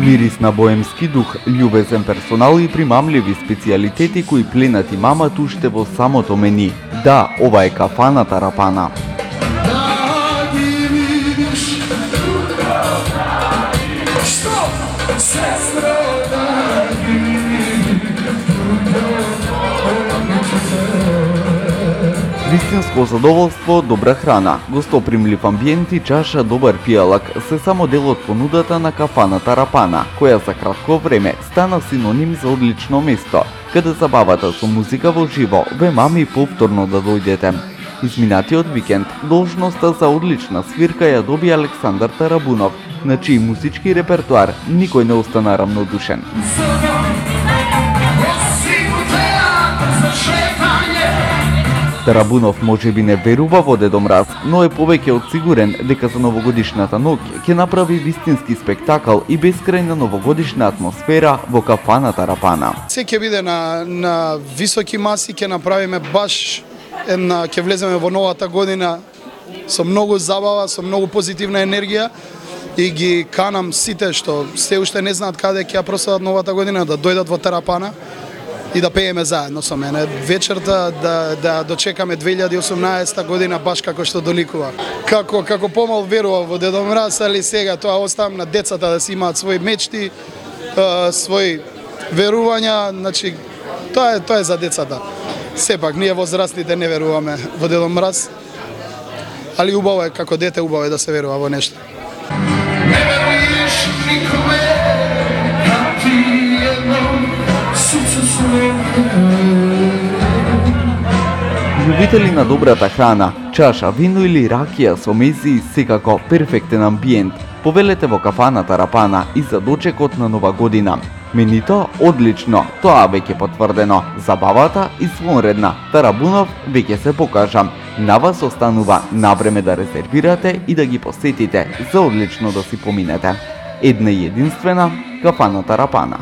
Мирис на боемски дух, љубезен персонал и примамливи специјалитети кои пленат и мамат уште во самото мени. Да, ова е кафана Тарапана. Вистинско задоволство, добра храна, гостопримлив амбиент и чаша добар пијалак се само дел од понудата на кафана Тарапана, која за кратко време стана синоним за одлично место, каде забавата со музика во живо ве мами повторно да дојдете. Изминатиот викенд должноста за одлична свирка ја доби Александар Тарабунов, на чиј музички репертоар никој не остана равнодушен. Тарабунов можеби не верува во Дедо Мраз, но е повеќе од сигурен дека за новогодишната ноќ ќе направи вистински спектакл и бескрајна новогодишна атмосфера во кафана Тарапана. Се ќе биде на високи маси, ќе направиме баш ќе влеземе во новата година со многу забава, со многу позитивна енергија и ги канам сите што се уште не знаат каде ќе ја прослават новата година да дојдат во Тарапана и да пееме заедно со мене. Вечерта да дочекаме 2018 година баш како што доликува. Како помал верував во Дедо Мраз, али сега тоа оставам на децата да си имаат своји мечти, своји верувања, значи тоа е за децата. Сепак ние возрастните не веруваме во Дедо Мраз, али убаво е како дете, убаво е да се верува во нешто. Не веруеш никоме, Љубители на добрата храна, чаша вино или ракија со мези секако перфектен амбиент. Повелете во кафана Тарапана и за дочекот на нова година. Менито одлично, тоа веќе потврдено. Забавата извонредна. Тарабунов веќе се покажа. На вас останува навреме да резервирате и да ги посетите за одлично да си поминете. Една и единствена кафана Тарапана.